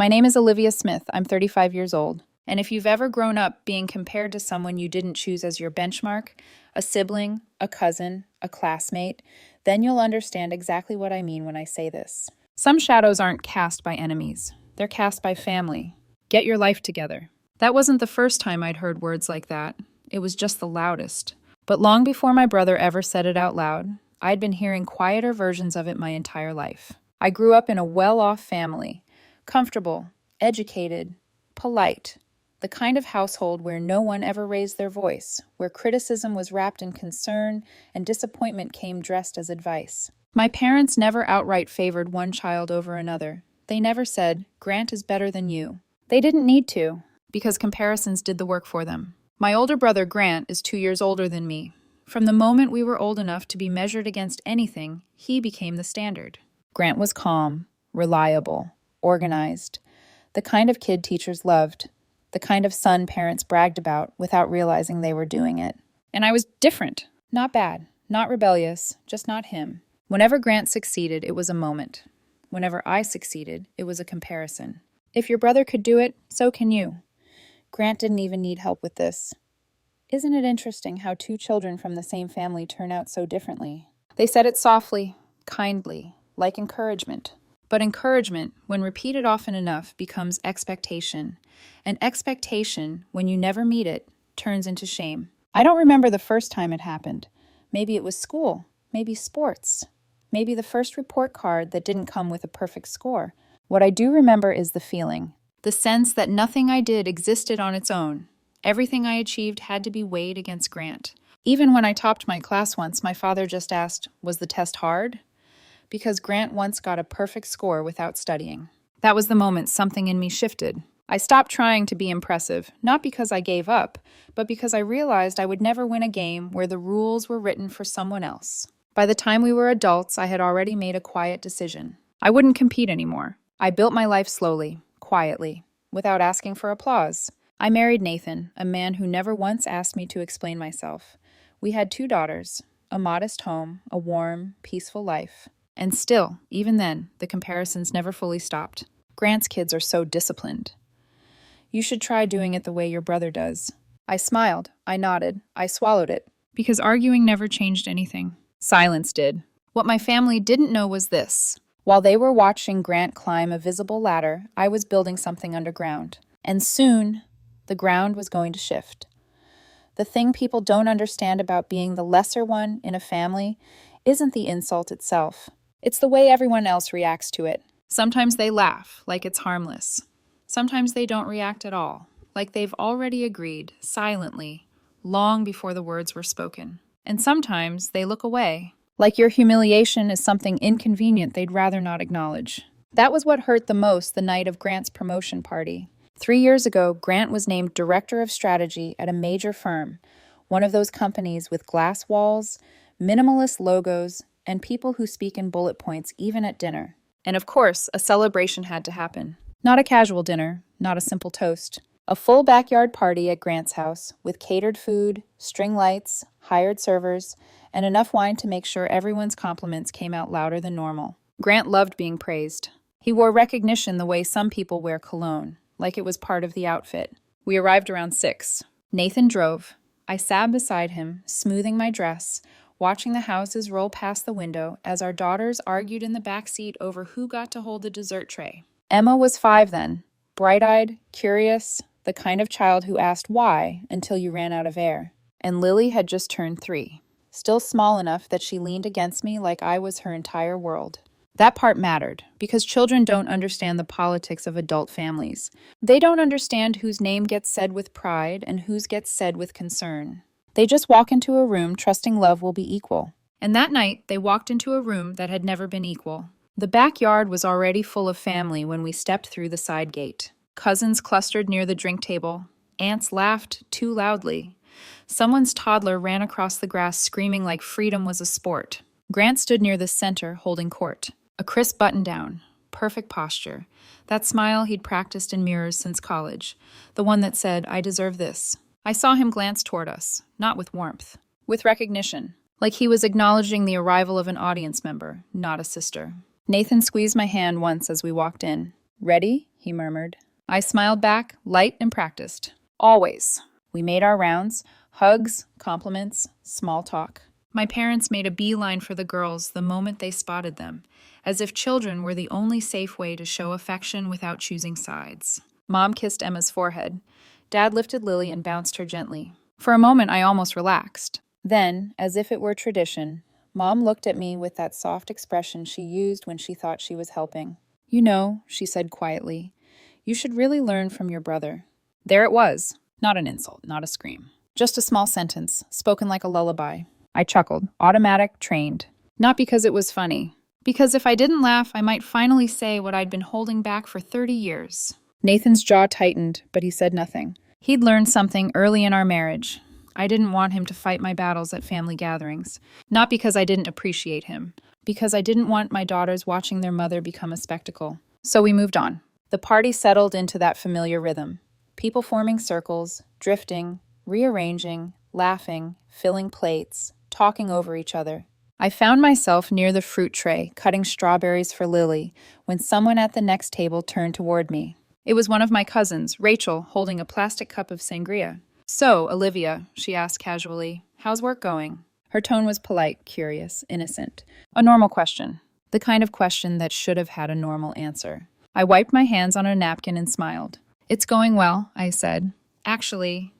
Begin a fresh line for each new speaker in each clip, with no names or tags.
My name is Olivia Smith. I'm 35 years old. And if you've ever grown up being compared to someone you didn't choose as your benchmark, a sibling, a cousin, a classmate, then you'll understand exactly what I mean when I say this. Some shadows aren't cast by enemies, they're cast by family. Get your life together. That wasn't the first time I'd heard words like that. It was just the loudest. But long before my brother ever said it out loud, I'd been hearing quieter versions of it my entire life. I grew up in a well-off family, comfortable, educated, polite, the kind of household where no one ever raised their voice, where criticism was wrapped in concern and disappointment came dressed as advice. My parents never outright favored one child over another. They never said, "Grant is better than you." They didn't need to, because comparisons did the work for them. My older brother, Grant, is 2 years older than me. From the moment we were old enough to be measured against anything, he became the standard. Grant was calm, reliable, organized, the kind of kid teachers loved, the kind of son parents bragged about without realizing they were doing it. And I was different. Not bad, not rebellious, just not him. Whenever Grant succeeded, it was a moment. Whenever I succeeded, it was a comparison. If your brother could do it, so can you. Grant didn't even need help with this. Isn't it interesting how two children from the same family turn out so differently? They said it softly, kindly, like encouragement. But encouragement, when repeated often enough, becomes expectation. And expectation, when you never meet it, turns into shame. I don't remember the first time it happened. Maybe it was school, maybe sports, maybe the first report card that didn't come with a perfect score. What I do remember is the feeling, the sense that nothing I did existed on its own. Everything I achieved had to be weighed against Grant. Even when I topped my class once, my father just asked, "Was the test hard?" Because Grant once got a perfect score without studying. That was the moment something in me shifted. I stopped trying to be impressive, not because I gave up, but because I realized I would never win a game where the rules were written for someone else. By the time we were adults, I had already made a quiet decision. I wouldn't compete anymore. I built my life slowly, quietly, without asking for applause. I married Nathan, a man who never once asked me to explain myself. We had 2 daughters, a modest home, a warm, peaceful life. And still, even then, the comparisons never fully stopped. Grant's kids are so disciplined. You should try doing it the way your brother does. I smiled, I nodded, I swallowed it, because arguing never changed anything. Silence did. What my family didn't know was this. While they were watching Grant climb a visible ladder, I was building something underground. And soon, the ground was going to shift. The thing people don't understand about being the lesser one in a family isn't the insult itself. It's the way everyone else reacts to it. Sometimes they laugh, like it's harmless. Sometimes they don't react at all, like they've already agreed, silently, long before the words were spoken. And sometimes they look away, like your humiliation is something inconvenient they'd rather not acknowledge. That was what hurt the most the night of Grant's promotion party. 3 years ago, Grant was named Director of Strategy at a major firm, one of those companies with glass walls, minimalist logos, and people who speak in bullet points even at dinner. And of course, a celebration had to happen. Not a casual dinner, not a simple toast. A full backyard party at Grant's house, with catered food, string lights, hired servers, and enough wine to make sure everyone's compliments came out louder than normal. Grant loved being praised. He wore recognition the way some people wear cologne, like it was part of the outfit. We arrived around 6. Nathan drove. I sat beside him, smoothing my dress, watching the houses roll past the window as our daughters argued in the back seat over who got to hold the dessert tray. Emma was 5 then, bright-eyed, curious, the kind of child who asked why until you ran out of air. And Lily had just turned 3, still small enough that she leaned against me like I was her entire world. That part mattered, because children don't understand the politics of adult families. They don't understand whose name gets said with pride and whose gets said with concern. They just walk into a room trusting love will be equal. And that night, they walked into a room that had never been equal. The backyard was already full of family when we stepped through the side gate. Cousins clustered near the drink table. Aunts laughed too loudly. Someone's toddler ran across the grass screaming like freedom was a sport. Grant stood near the center, holding court. A crisp button-down, perfect posture. That smile he'd practiced in mirrors since college. The one that said, "I deserve this." I saw him glance toward us, not with warmth, with recognition, like he was acknowledging the arrival of an audience member, not a sister. Nathan squeezed my hand once as we walked in. "Ready?" he murmured. I smiled back, light and practiced. Always. We made our rounds, hugs, compliments, small talk. My parents made a beeline for the girls the moment they spotted them, as if children were the only safe way to show affection without choosing sides. Mom kissed Emma's forehead. Dad lifted Lily and bounced her gently. For a moment, I almost relaxed. Then, as if it were tradition, Mom looked at me with that soft expression she used when she thought she was helping. You know, she said quietly, you should really learn from your brother. There it was. Not an insult, not a scream. Just a small sentence, spoken like a lullaby. I chuckled, automatic, trained. Not because it was funny. Because if I didn't laugh, I might finally say what I'd been holding back for 30 years. Nathan's jaw tightened, but he said nothing. He'd learned something early in our marriage. I didn't want him to fight my battles at family gatherings. Not because I didn't appreciate him. Because I didn't want my daughters watching their mother become a spectacle. So we moved on. The party settled into that familiar rhythm. People forming circles, drifting, rearranging, laughing, filling plates, talking over each other. I found myself near the fruit tray, cutting strawberries for Lily, when someone at the next table turned toward me. It was one of my cousins, Rachel, holding a plastic cup of sangria. So, Olivia, she asked casually, how's work going? Her tone was polite, curious, innocent. A normal question. The kind of question that should have had a normal answer. I wiped my hands on a napkin and smiled. It's going well, I said. Actually,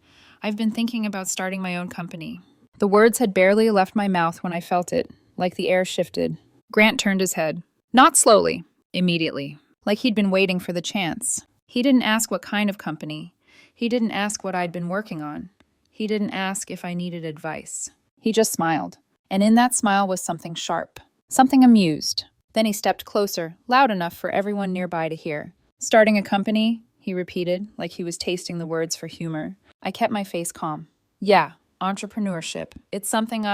I've been thinking about starting my own company. The words had barely left my mouth when I felt it, like the air shifted. Grant turned his head. Not slowly, immediately, like he'd been waiting for the chance. He didn't ask what kind of company. He didn't ask what I'd been working on. He didn't ask if I needed advice. He just smiled, and in that smile was something sharp, something amused. Then he stepped closer, loud enough for everyone nearby to hear. Starting a company, he repeated, like he was tasting the words for humor. I kept my face calm. Yeah, entrepreneurship. It's something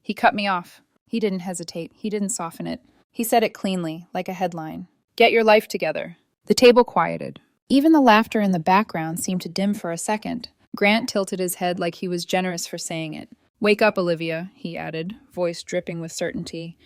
He cut me off. He didn't hesitate. He didn't soften it. He said it cleanly, like a headline. Get your life together. The table quieted. Even the laughter in the background seemed to dim for a second. Grant tilted his head like he was generous for saying it. Wake up, Olivia, he added, voice dripping with certainty.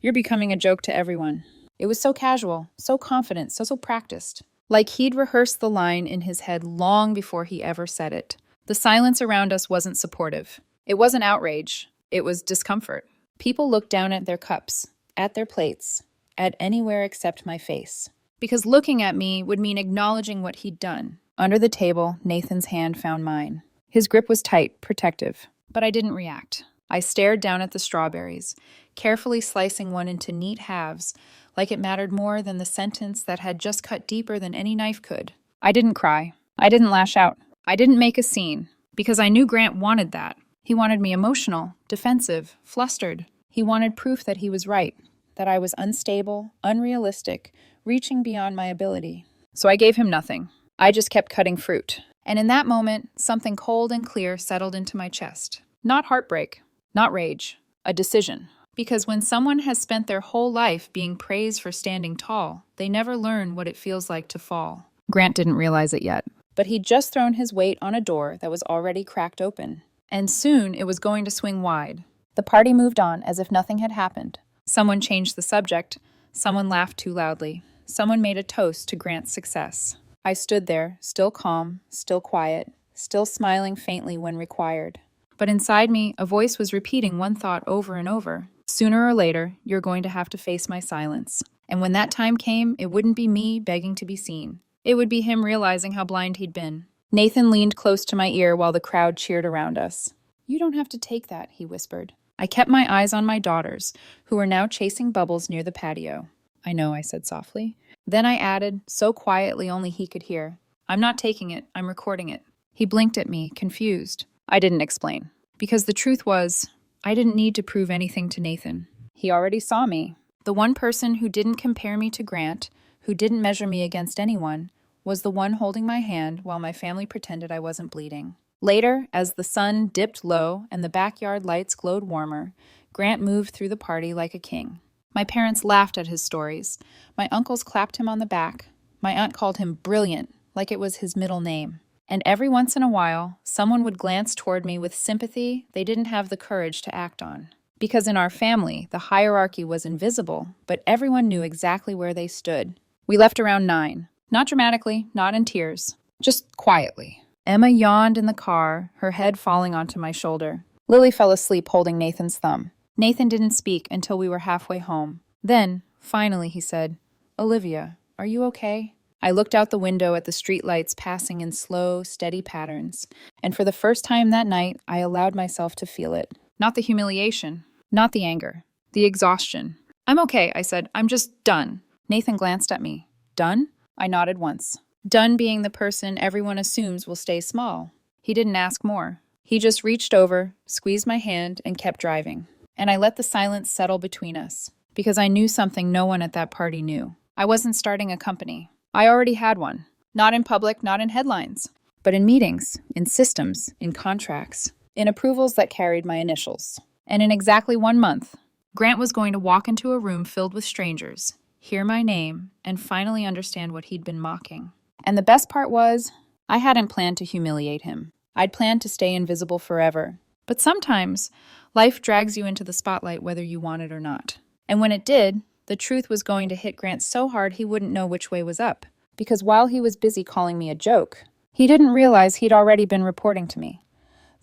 You're becoming a joke to everyone. It was so casual, so confident, so practiced. Like he'd rehearsed the line in his head long before he ever said it. The silence around us wasn't supportive. It wasn't outrage. It was discomfort. People looked down at their cups, at their plates, at anywhere except my face. Because looking at me would mean acknowledging what he'd done. Under the table, Nathan's hand found mine. His grip was tight, protective. But I didn't react. I stared down at the strawberries, carefully slicing one into neat halves, like it mattered more than the sentence that had just cut deeper than any knife could. I didn't cry. I didn't lash out. I didn't make a scene, because I knew Grant wanted that. He wanted me emotional, defensive, flustered. He wanted proof that he was right, that I was unstable, unrealistic, reaching beyond my ability. So I gave him nothing. I just kept cutting fruit. And in that moment, something cold and clear settled into my chest. Not heartbreak, not rage, a decision. Because when someone has spent their whole life being praised for standing tall, they never learn what it feels like to fall. Grant didn't realize it yet, but he'd just thrown his weight on a door that was already cracked open. And soon it was going to swing wide. The party moved on as if nothing had happened. Someone changed the subject. Someone laughed too loudly. Someone made a toast to Grant's success. I stood there, still calm, still quiet, still smiling faintly when required. But inside me, a voice was repeating one thought over and over. Sooner or later, you're going to have to face my silence. And when that time came, it wouldn't be me begging to be seen. It would be him realizing how blind he'd been. Nathan leaned close to my ear while the crowd cheered around us. You don't have to take that, he whispered. I kept my eyes on my daughters, who were now chasing bubbles near the patio. I know, I said softly. Then I added, so quietly only he could hear, I'm not taking it, I'm recording it. He blinked at me, confused. I didn't explain. Because the truth was, I didn't need to prove anything to Nathan. He already saw me. The one person who didn't compare me to Grant, who didn't measure me against anyone, was the one holding my hand while my family pretended I wasn't bleeding. Later, as the sun dipped low and the backyard lights glowed warmer, Grant moved through the party like a king. My parents laughed at his stories. My uncles clapped him on the back. My aunt called him brilliant, like it was his middle name. And every once in a while, someone would glance toward me with sympathy they didn't have the courage to act on. Because in our family, the hierarchy was invisible, but everyone knew exactly where they stood. We left around 9. Not dramatically, not in tears, just quietly. Emma yawned in the car, her head falling onto my shoulder. Lily fell asleep holding Nathan's thumb. Nathan didn't speak until we were halfway home. Then, finally, he said, "Olivia, are you okay?" I looked out the window at the streetlights passing in slow, steady patterns, and for the first time that night, I allowed myself to feel it. Not the humiliation, not the anger, the exhaustion. "I'm okay," I said. "I'm just done." Nathan glanced at me. "Done?" I nodded once. Done being the person everyone assumes will stay small. He didn't ask more. He just reached over, squeezed my hand, and kept driving. And I let the silence settle between us, because I knew something no one at that party knew. I wasn't starting a company. I already had one. Not in public, not in headlines, but in meetings, in systems, in contracts, in approvals that carried my initials. And in exactly 1 month, Grant was going to walk into a room filled with strangers, hear my name, and finally understand what he'd been mocking. And the best part was, I hadn't planned to humiliate him. I'd planned to stay invisible forever. But sometimes, life drags you into the spotlight whether you want it or not. And when it did, the truth was going to hit Grant so hard he wouldn't know which way was up. Because while he was busy calling me a joke, he didn't realize he'd already been reporting to me.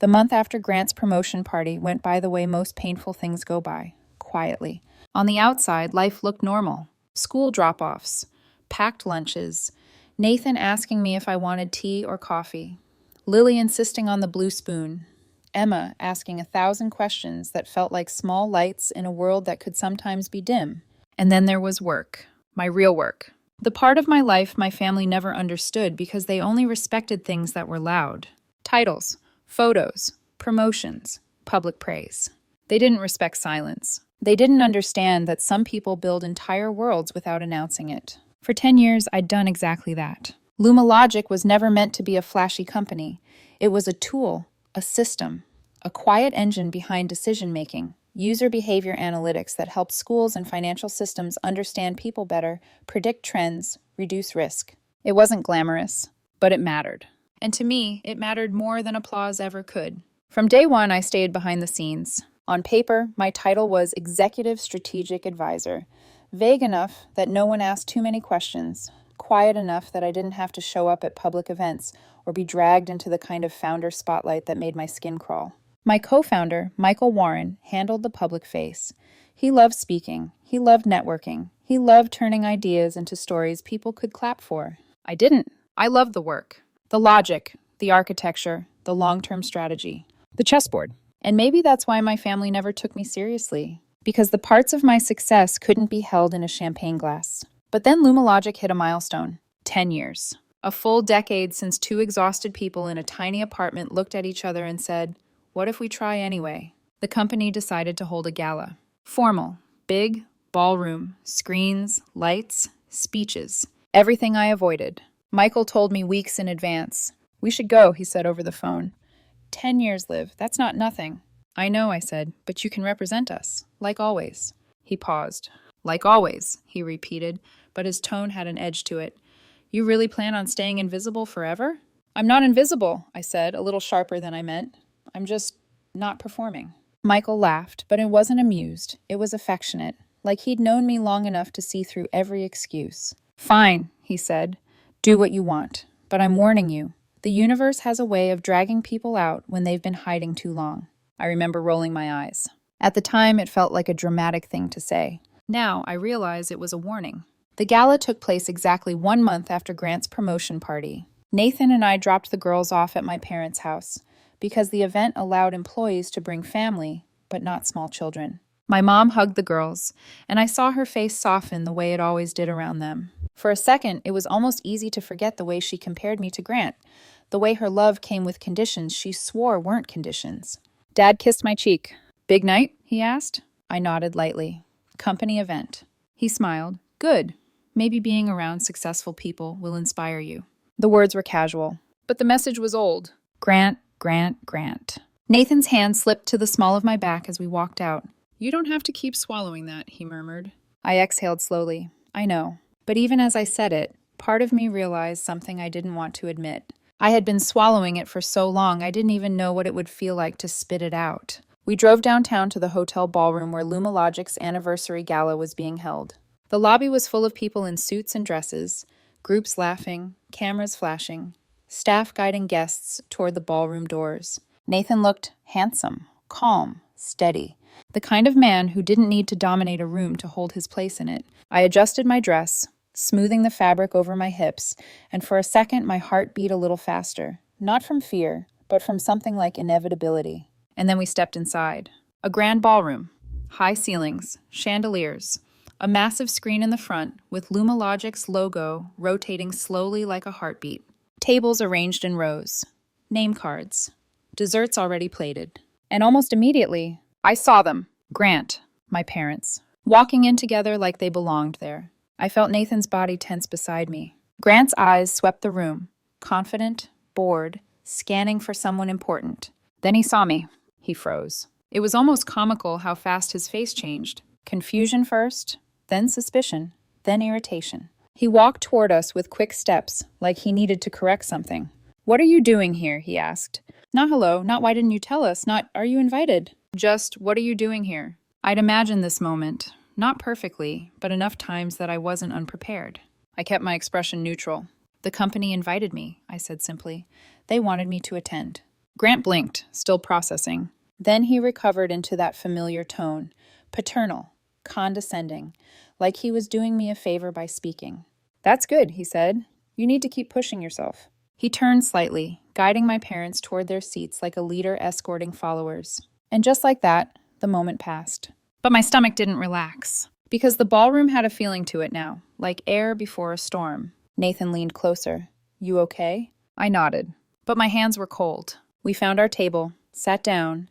The month after Grant's promotion party went by the way most painful things go by, quietly. On the outside, life looked normal. School drop-offs, packed lunches, Nathan asking me if I wanted tea or coffee, Lily insisting on the blue spoon, Emma asking 1,000 questions that felt like small lights in a world that could sometimes be dim. And then there was work, my real work. The part of my life my family never understood because they only respected things that were loud. Titles, photos, promotions, public praise. They didn't respect silence. They didn't understand that some people build entire worlds without announcing it. For 10 years, I'd done exactly that. Luma Logic was never meant to be a flashy company. It was a tool, a system, a quiet engine behind decision-making, user behavior analytics that helped schools and financial systems understand people better, predict trends, reduce risk. It wasn't glamorous, but it mattered. And to me, it mattered more than applause ever could. From day one, I stayed behind the scenes. On paper, my title was Executive Strategic Advisor, vague enough that no one asked too many questions, quiet enough that I didn't have to show up at public events or be dragged into the kind of founder spotlight that made my skin crawl. My co-founder, Michael Warren, handled the public face. He loved speaking. He loved networking. He loved turning ideas into stories people could clap for. I didn't. I loved the work. The logic, the architecture, the long-term strategy, the chessboard. And maybe that's why my family never took me seriously, because the parts of my success couldn't be held in a champagne glass. But then Luma Logic hit a milestone. 10 years. A full decade since two exhausted people in a tiny apartment looked at each other and said, "What if we try anyway?" The company decided to hold a gala. Formal, big, ballroom, screens, lights, speeches. Everything I avoided. Michael told me weeks in advance. "We should go," he said over the phone. 10 years, Liv. That's not nothing. "I know," I said, "but you can represent us, like always." He paused. "Like always," he repeated, but his tone had an edge to it. "You really plan on staying invisible forever?" "I'm not invisible," I said, a little sharper than I meant. "I'm just not performing." Michael laughed, but it wasn't amused. It was affectionate, like he'd known me long enough to see through every excuse. "Fine," he said. "Do what you want. But I'm warning you. The universe has a way of dragging people out when they've been hiding too long." I remember rolling my eyes. At the time, it felt like a dramatic thing to say. Now, I realize it was a warning. The gala took place exactly 1 month after Grant's promotion party. Nathan and I dropped the girls off at my parents' house because the event allowed employees to bring family, but not small children. My mom hugged the girls, and I saw her face soften the way it always did around them. For a second, it was almost easy to forget the way she compared me to Grant, the way her love came with conditions she swore weren't conditions. Dad kissed my cheek. "Big night?" he asked. I nodded lightly. "Company event." He smiled. "Good. Maybe being around successful people will inspire you." The words were casual, but the message was old. Grant, Grant, Grant. Nathan's hand slipped to the small of my back as we walked out. "You don't have to keep swallowing that," he murmured. I exhaled slowly. I know. But even as I said it, part of me realized something I didn't want to admit. I had been swallowing it for so long I didn't even know what it would feel like to spit it out. We drove downtown to the hotel ballroom where Luma Logic's anniversary gala was being held. The lobby was full of people in suits and dresses, Groups laughing, cameras flashing, staff guiding guests toward the ballroom doors. Nathan looked handsome, calm, steady. The kind of man who didn't need to dominate a room to hold his place in it. I adjusted my dress, smoothing the fabric over my hips, and for a second my heart beat a little faster. Not from fear, but from something like inevitability. And then we stepped inside. A grand ballroom. High ceilings, chandeliers, a massive screen in the front with Lumalogic's logo rotating slowly like a heartbeat. Tables arranged in rows. Name cards. Desserts already plated. And almost immediately, I saw them. Grant, my parents, walking in together like they belonged there. I felt Nathan's body tense beside me. Grant's eyes swept the room, confident, bored, scanning for someone important. Then he saw me. He froze. It was almost comical how fast his face changed. Confusion first, then suspicion, then irritation. He walked toward us with quick steps, like he needed to correct something. "What are you doing here?" he asked. Not hello, not why didn't you tell us, not are you invited? Just what are you doing here? I'd imagined this moment, not perfectly, but enough times that I wasn't unprepared. I kept my expression neutral. The company invited me, I said simply. They wanted me to attend. Grant blinked, still processing. Then he recovered into that familiar tone, paternal, condescending, like he was doing me a favor by speaking. That's good, he said. You need to keep pushing yourself. He turned slightly, guiding my parents toward their seats like a leader escorting followers. And just like that, the moment passed. But my stomach didn't relax, because the ballroom had a feeling to it now, like air before a storm. Nathan leaned closer. You okay? I nodded, but my hands were cold. We found our table, sat down,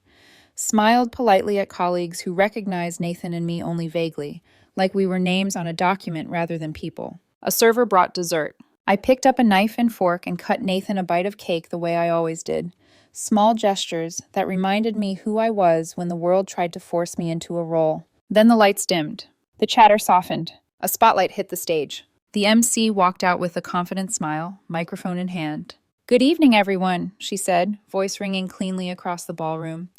smiled politely at colleagues who recognized Nathan and me only vaguely, like we were names on a document rather than people. A server brought dessert. I picked up a knife and fork and cut Nathan a bite of cake the way I always did. Small gestures that reminded me who I was when the world tried to force me into a role. Then the lights dimmed. The chatter softened. A spotlight hit the stage. The MC walked out with a confident smile, microphone in hand. Good evening, everyone, she said, voice ringing cleanly across the ballroom.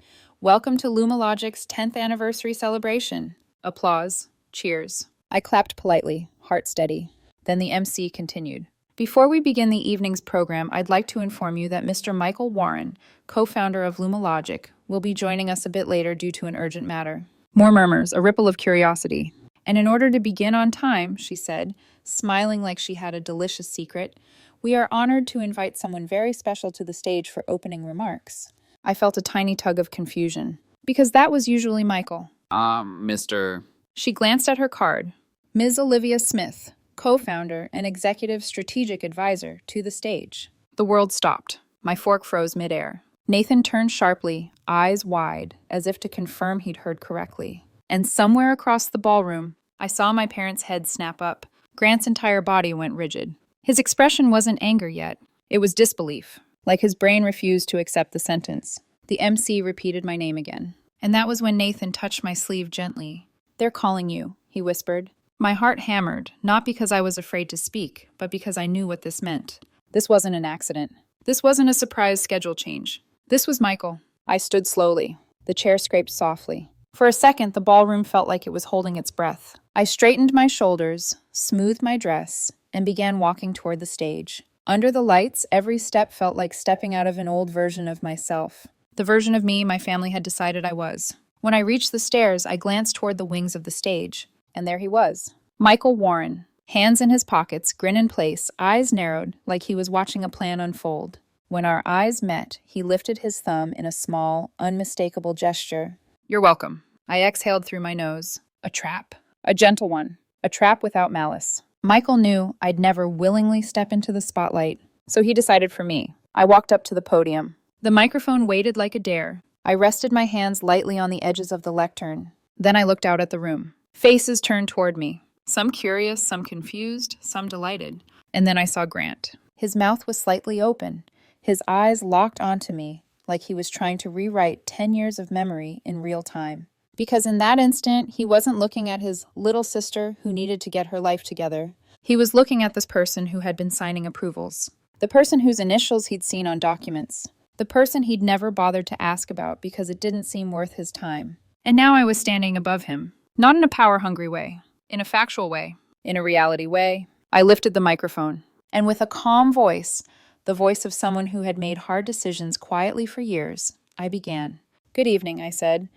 Welcome to Lumalogic's 10th anniversary celebration. Applause. Cheers. I clapped politely, heart steady. Then the MC continued. Before we begin the evening's program, I'd like to inform you that Mr. Michael Warren, co-founder of Lumalogic, will be joining us a bit later due to an urgent matter. More murmurs, a ripple of curiosity. And in order to begin on time, she said, smiling like she had a delicious secret, we are honored to invite someone very special to the stage for opening remarks. I felt a tiny tug of confusion, because that was usually Michael.
Mr.
She glanced at her card. Ms. Olivia Smith, co-founder and executive strategic advisor, to the stage. The world stopped. My fork froze midair. Nathan turned sharply, eyes wide, as if to confirm he'd heard correctly. And somewhere across the ballroom, I saw my parents' heads snap up. Grant's entire body went rigid. His expression wasn't anger yet. It was disbelief, like his brain refused to accept the sentence. The MC repeated my name again. And that was when Nathan touched my sleeve gently. They're calling you, he whispered. My heart hammered, not because I was afraid to speak, but because I knew what this meant. This wasn't an accident. This wasn't a surprise schedule change. This was Michael. I stood slowly. The chair scraped softly. For a second, the ballroom felt like it was holding its breath. I straightened my shoulders, smoothed my dress, and began walking toward the stage. Under the lights, every step felt like stepping out of an old version of myself. The version of me my family had decided I was. When I reached the stairs, I glanced toward the wings of the stage. And there he was. Michael Warren, hands in his pockets, grin in place, eyes narrowed like he was watching a plan unfold. When our eyes met, he lifted his thumb in a small, unmistakable gesture. You're welcome. I exhaled through my nose. A trap. A gentle one. A trap without malice. Michael knew I'd never willingly step into the spotlight, so he decided for me. I walked up to the podium. The microphone waited like a dare. I rested my hands lightly on the edges of the lectern. Then I looked out at the room. Faces turned toward me. Some curious, some confused, some delighted. And then I saw Grant. His mouth was slightly open. His eyes locked onto me, like he was trying to rewrite 10 years of memory in real time. Because in that instant, he wasn't looking at his little sister who needed to get her life together. He was looking at this person who had been signing approvals. The person whose initials he'd seen on documents. The person he'd never bothered to ask about because it didn't seem worth his time. And now I was standing above him. Not in a power-hungry way. In a factual way. In a reality way. I lifted the microphone, and with a calm voice, the voice of someone who had made hard decisions quietly for years, I began. Good evening, I said.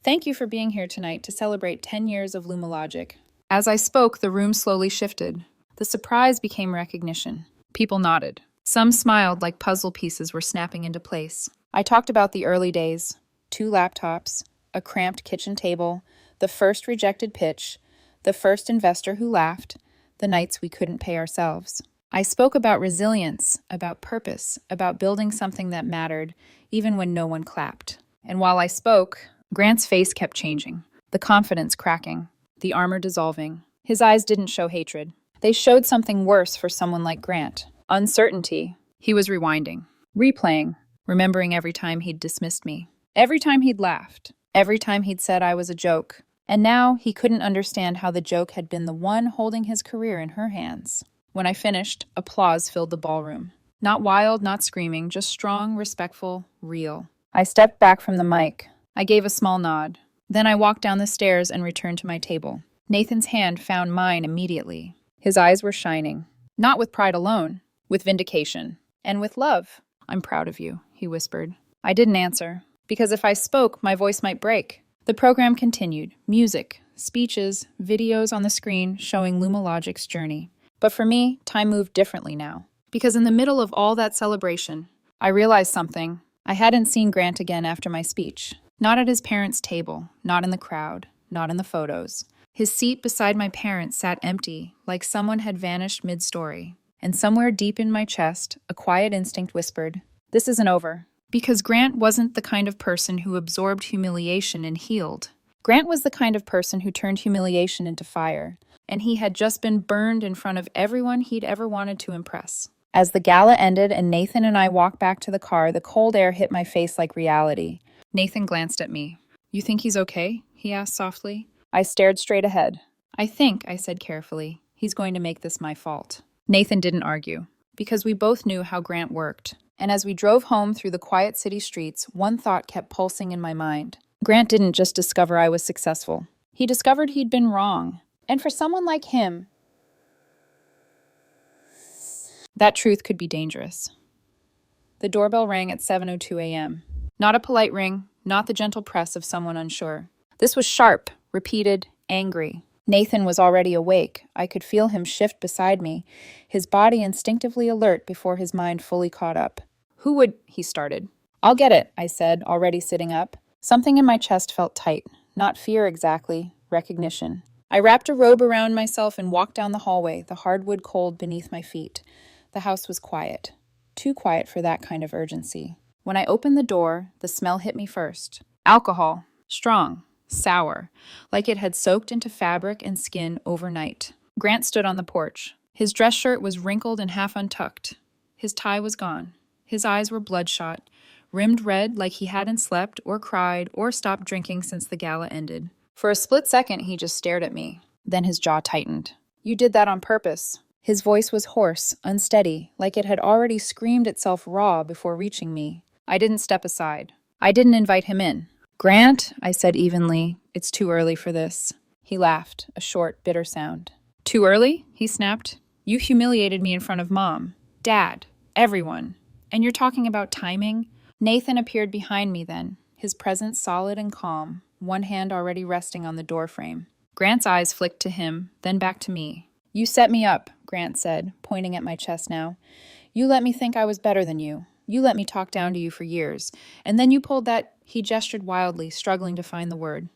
Thank you for being here tonight to celebrate 10 years of Lumalogic. As I spoke, the room slowly shifted. The surprise became recognition. People nodded. Some smiled like puzzle pieces were snapping into place. I talked about the early days, 2 laptops, a cramped kitchen table, the first rejected pitch, the first investor who laughed, the nights we couldn't pay ourselves. I spoke about resilience, about purpose, about building something that mattered, even when no one clapped. And while I spoke, Grant's face kept changing, the confidence cracking, the armor dissolving. His eyes didn't show hatred. They showed something worse for someone like Grant. Uncertainty. He was rewinding, replaying, remembering every time he'd dismissed me, every time he'd laughed, every time he'd said I was a joke. And now he couldn't understand how the joke had been the one holding his career in her hands. When I finished, applause filled the ballroom. Not wild, not screaming, just strong, respectful, real. I stepped back from the mic. I gave a small nod. Then I walked down the stairs and returned to my table. Nathan's hand found mine immediately. His eyes were shining. Not with pride alone, with vindication. And with love. I'm proud of you, he whispered. I didn't answer, because if I spoke, my voice might break. The program continued. Music, speeches, videos on the screen showing Lumalogic's journey. But for me, time moved differently now. Because in the middle of all that celebration, I realized something. I hadn't seen Grant again after my speech. Not at his parents' table, not in the crowd, not in the photos. His seat beside my parents sat empty, like someone had vanished mid-story. And somewhere deep in my chest, a quiet instinct whispered, "This isn't over." Because Grant wasn't the kind of person who absorbed humiliation and healed. Grant was the kind of person who turned humiliation into fire. And he had just been burned in front of everyone he'd ever wanted to impress. As the gala ended and Nathan and I walked back to the car, the cold air hit my face like reality. Nathan glanced at me. "You think he's okay?" he asked softly. I stared straight ahead. "I think," I said carefully, "he's going to make this my fault." Nathan didn't argue, because we both knew how Grant worked. And as we drove home through the quiet city streets, one thought kept pulsing in my mind. Grant didn't just discover I was successful. He discovered he'd been wrong. And for someone like him, that truth could be dangerous. The doorbell rang at 7:02 a.m. Not a polite ring, not the gentle press of someone unsure. This was sharp, repeated, angry. Nathan was already awake. I could feel him shift beside me, his body instinctively alert before his mind fully caught up. "Who would—" he started. "I'll get it," I said, already sitting up. Something in my chest felt tight. Not fear exactly, recognition. I wrapped a robe around myself and walked down the hallway, the hardwood cold beneath my feet. The house was quiet. Too quiet for that kind of urgency. When I opened the door, the smell hit me first. Alcohol. Strong. Sour. Like it had soaked into fabric and skin overnight. Grant stood on the porch. His dress shirt was wrinkled and half untucked. His tie was gone. His eyes were bloodshot, rimmed red like he hadn't slept or cried or stopped drinking since the gala ended. For a split second, he just stared at me. Then his jaw tightened. "You did that on purpose." His voice was hoarse, unsteady, like it had already screamed itself raw before reaching me. I didn't step aside. I didn't invite him in. "Grant," I said evenly, "it's too early for this." He laughed, a short, bitter sound. "Too early?" he snapped. "You humiliated me in front of Mom, Dad, everyone. And you're talking about timing?" Nathan appeared behind me then, his presence solid and calm, one hand already resting on the doorframe. Grant's eyes flicked to him, then back to me. "You set me up," Grant said, pointing at my chest now. "You let me think I was better than you. You let me talk down to you for years. And then you pulled that—" He gestured wildly, struggling to find the word.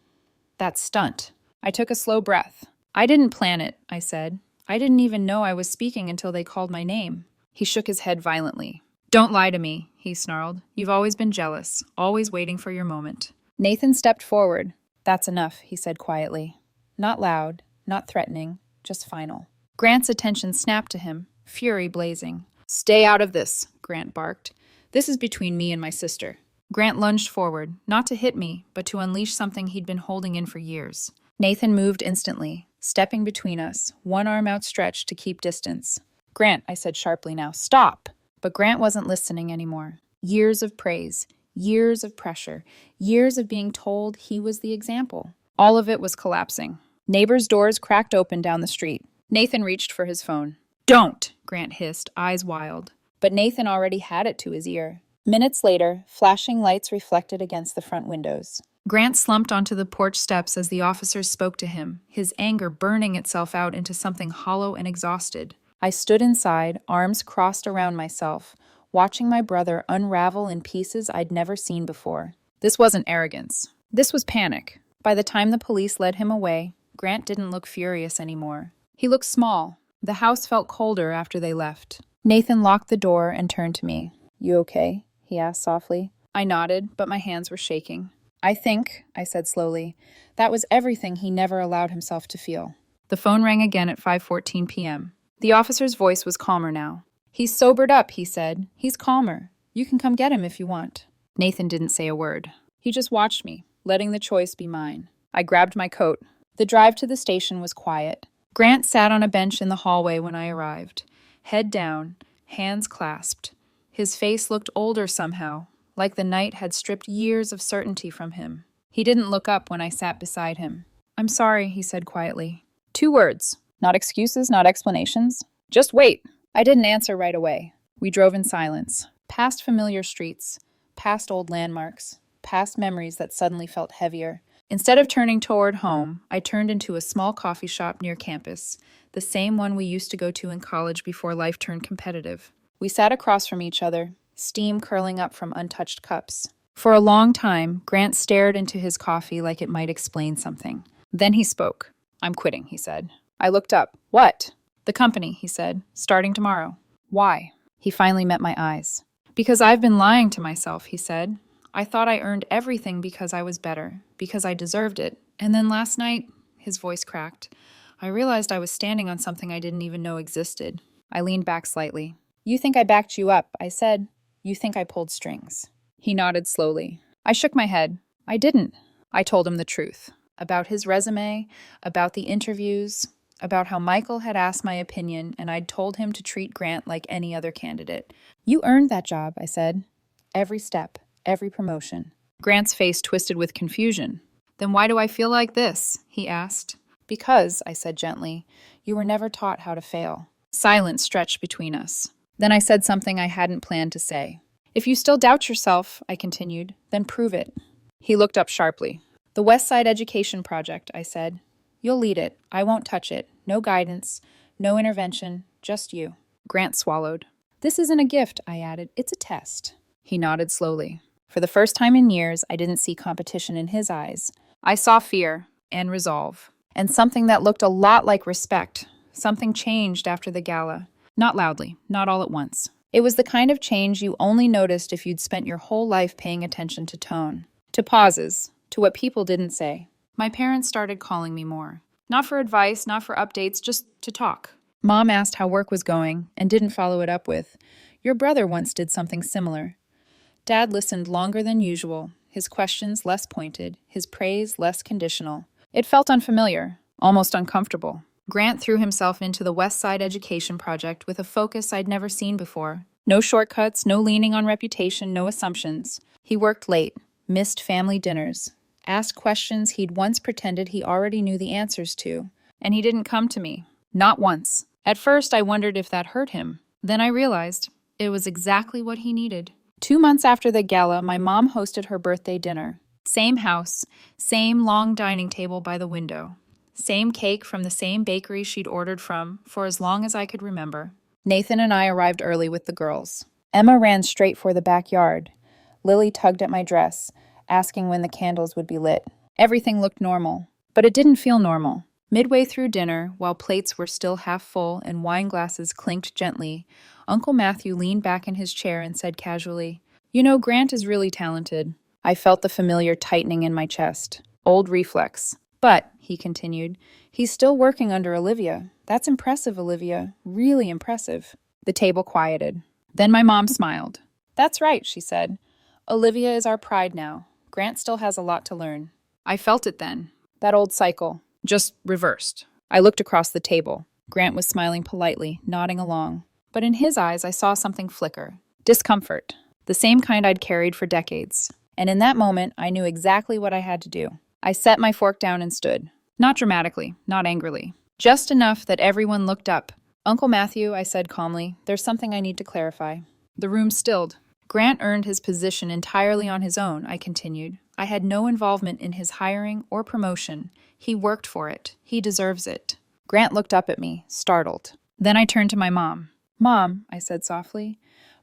"That stunt." I took a slow breath. "I didn't plan it," I said. "I didn't even know I was speaking until they called my name." He shook his head violently. "Don't lie to me," he snarled. "You've always been jealous, always waiting for your moment." Nathan stepped forward. "That's enough," he said quietly. Not loud, not threatening, just final. Grant's attention snapped to him, fury blazing. "Stay out of this," Grant barked. "This is between me and my sister." Grant lunged forward, not to hit me, but to unleash something he'd been holding in for years. Nathan moved instantly, stepping between us, one arm outstretched to keep distance. "Grant," I said sharply now, "stop!" But Grant wasn't listening anymore. Years of praise, years of pressure, years of being told he was the example. All of it was collapsing. Neighbors' doors cracked open down the street. Nathan reached for his phone. Don't, Grant hissed, eyes wild. But Nathan already had it to his ear. Minutes later, flashing lights reflected against the front windows. Grant slumped onto the porch steps as the officers spoke to him, his anger burning itself out into something hollow and exhausted. I stood inside, arms crossed around myself, watching my brother unravel in pieces I'd never seen before. This wasn't arrogance. This was panic. By the time the police led him away, Grant didn't look furious anymore. He looked small. The house felt colder after they left. Nathan locked the door and turned to me. "You okay?" he asked softly. I nodded, but my hands were shaking. "I think," I said slowly, "that was everything he never allowed himself to feel." The phone rang again at 5:14 p.m. The officer's voice was calmer now. "He's sobered up," he said. "He's calmer. You can come get him if you want." Nathan didn't say a word. He just watched me, letting the choice be mine. I grabbed my coat. The drive to the station was quiet. Grant sat on a bench in the hallway when I arrived, head down, hands clasped. His face looked older somehow, like the night had stripped years of certainty from him. He didn't look up when I sat beside him. "I'm sorry," he said quietly. 2 words. Not excuses, not explanations. Just wait. I didn't answer right away. We drove in silence, past familiar streets, past old landmarks, past memories that suddenly felt heavier. Instead of turning toward home, I turned into a small coffee shop near campus, the same one we used to go to in college before life turned competitive. We sat across from each other, steam curling up from untouched cups. For a long time, Grant stared into his coffee like it might explain something. Then he spoke. "I'm quitting," he said. I looked up. "What?" "The company," he said, "starting tomorrow." "Why?" He finally met my eyes. "Because I've been lying to myself," he said. "I thought I earned everything because I was better, because I deserved it. And then last night," his voice cracked, "I realized I was standing on something I didn't even know existed." I leaned back slightly. "You think I backed you up," I said. "You think I pulled strings." He nodded slowly. I shook my head. I didn't. I told him the truth. About his resume, about the interviews, about how Michael had asked my opinion and I'd told him to treat Grant like any other candidate. "You earned that job," I said. "Every step, every promotion." Grant's face twisted with confusion. "Then why do I feel like this?" he asked. "Because," I said gently, "you were never taught how to fail." Silence stretched between us. Then I said something I hadn't planned to say. "If you still doubt yourself," I continued, "then prove it." He looked up sharply. "The West Side Education Project," I said. "You'll lead it. I won't touch it. No guidance, no intervention, just you." Grant swallowed. "This isn't a gift," I added. "It's a test." He nodded slowly. For the first time in years, I didn't see competition in his eyes. I saw fear and resolve, and something that looked a lot like respect. Something changed after the gala. Not loudly, not all at once. It was the kind of change you only noticed if you'd spent your whole life paying attention to tone, to pauses, to what people didn't say. My parents started calling me more. Not for advice, not for updates, just to talk. Mom asked how work was going and didn't follow it up with, "Your brother once did something similar." Dad listened longer than usual, his questions less pointed, his praise less conditional. It felt unfamiliar, almost uncomfortable. Grant threw himself into the West Side Education Project with a focus I'd never seen before. No shortcuts, no leaning on reputation, no assumptions. He worked late, missed family dinners, asked questions he'd once pretended he already knew the answers to. And he didn't come to me. Not once. At first, I wondered if that hurt him. Then I realized it was exactly what he needed. 2 months after the gala, my mom hosted her birthday dinner. Same house, same long dining table by the window. Same cake from the same bakery she'd ordered from for as long as I could remember. Nathan and I arrived early with the girls. Emma ran straight for the backyard. Lily tugged at my dress, asking when the candles would be lit. Everything looked normal, but it didn't feel normal. Midway through dinner, while plates were still half full and wine glasses clinked gently, Uncle Matthew leaned back in his chair and said casually, "You know, Grant is really talented." I felt the familiar tightening in my chest. Old reflex. "But," he continued, "he's still working under Olivia. That's impressive, Olivia. Really impressive." The table quieted. Then my mom smiled. "That's right," she said. "Olivia is our pride now. Grant still has a lot to learn." I felt it then. That old cycle. Just reversed. I looked across the table. Grant was smiling politely, nodding along. But in his eyes, I saw something flicker. Discomfort. The same kind I'd carried for decades. And in that moment, I knew exactly what I had to do. I set my fork down and stood. Not dramatically, not angrily. Just enough that everyone looked up. Uncle Matthew, I said calmly, there's something I need to clarify. The room stilled. Grant earned his position entirely on his own, I continued. I had no involvement in his hiring or promotion. He worked for it. He deserves it. Grant looked up at me, startled. Then I turned to my mom. Mom, I said softly,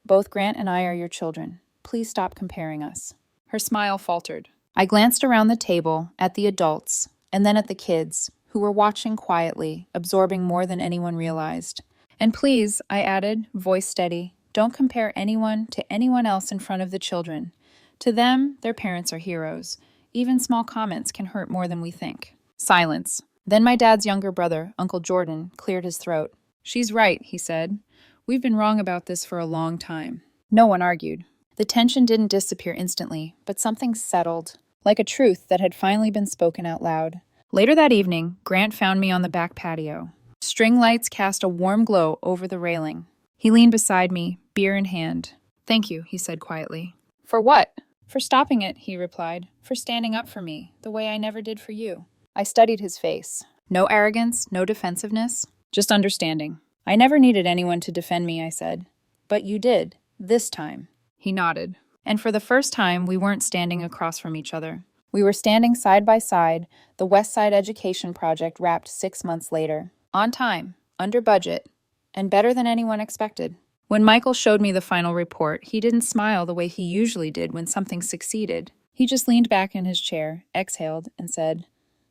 both Grant and I are your children. Please stop comparing us. Her smile faltered. I glanced around the table, at the adults, and then at the kids, who were watching quietly, absorbing more than anyone realized. And please, I added, voice steady, don't compare anyone to anyone else in front of the children. To them, their parents are heroes. Even small comments can hurt more than we think. Silence. Then my dad's younger brother, Uncle Jordan, cleared his throat. She's right, he said. We've been wrong about this for a long time. No one argued. The tension didn't disappear instantly, but something settled, like a truth that had finally been spoken out loud. Later that evening, Grant found me on the back patio. String lights cast a warm glow over the railing. He leaned beside me, beer in hand. Thank you, he said quietly. For what? For stopping it, he replied. For standing up for me, the way I never did for you. I studied his face. No arrogance, no defensiveness, just understanding. I never needed anyone to defend me, I said. But you did, this time. He nodded. And for the first time, we weren't standing across from each other. We were standing side by side, the West Side Education Project wrapped 6 months later. On time, under budget, and better than anyone expected. When Michael showed me the final report, he didn't smile the way he usually did when something succeeded. He just leaned back in his chair, exhaled, and said,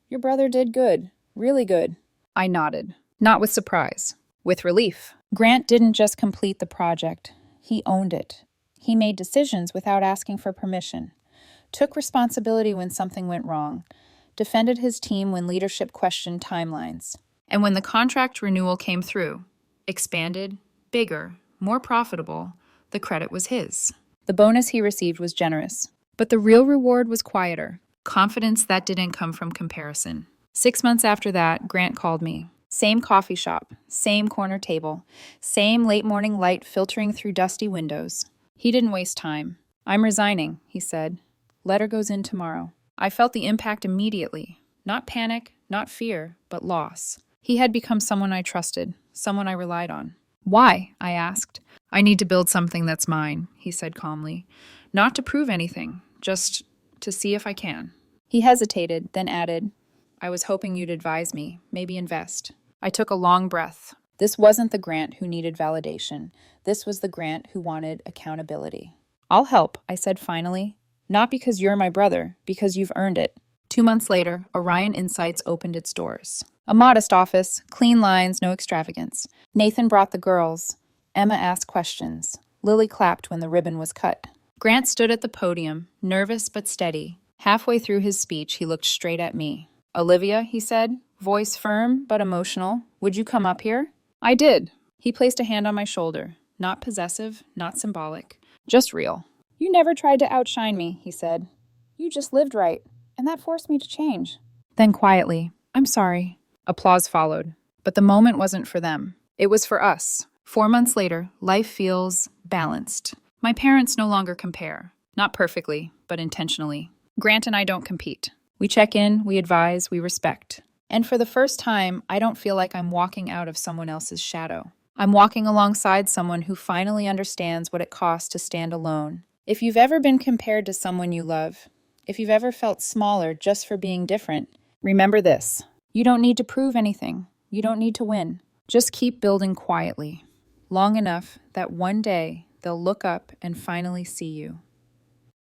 Your brother did good, really good. I nodded, not with surprise, with relief. Grant didn't just complete the project, he owned it. He made decisions without asking for permission, took responsibility when something went wrong, defended his team when leadership questioned timelines. And when the contract renewal came through, expanded, bigger, more profitable, the credit was his. The bonus he received was generous, but the real reward was quieter, confidence that didn't come from comparison. 6 months after that, Grant called me. Same coffee shop, same corner table, same late morning light filtering through dusty windows. He didn't waste time. I'm resigning, he said. Letter goes in tomorrow. I felt the impact immediately. Not panic, not fear, but loss. He had become someone I trusted, someone I relied on. Why? I asked. I need to build something that's mine, he said calmly. Not to prove anything, just to see if I can. He hesitated, then added, I was hoping you'd advise me, maybe invest. I took a long breath. This wasn't the Grant who needed validation. This was the Grant who wanted accountability. I'll help, I said finally. Not because you're my brother, because you've earned it. 2 months later, Orion Insights opened its doors. A modest office, clean lines, no extravagance. Nathan brought the girls. Emma asked questions. Lily clapped when the ribbon was cut. Grant stood at the podium, nervous but steady. Halfway through his speech, he looked straight at me. Olivia, he said, voice firm but emotional, would you come up here? I did. He placed a hand on my shoulder. Not possessive, not symbolic, just real. You never tried to outshine me, he said. You just lived right, and that forced me to change. Then quietly, I'm sorry. Applause followed, but the moment wasn't for them. It was for us. 4 months later, life feels balanced. My parents no longer compare. Not perfectly, but intentionally. Grant and I don't compete. We check in, we advise, we respect. And for the first time, I don't feel like I'm walking out of someone else's shadow. I'm walking alongside someone who finally understands what it costs to stand alone. If you've ever been compared to someone you love, if you've ever felt smaller just for being different, remember this. You don't need to prove anything. You don't need to win. Just keep building quietly, long enough that one day they'll look up and finally see you.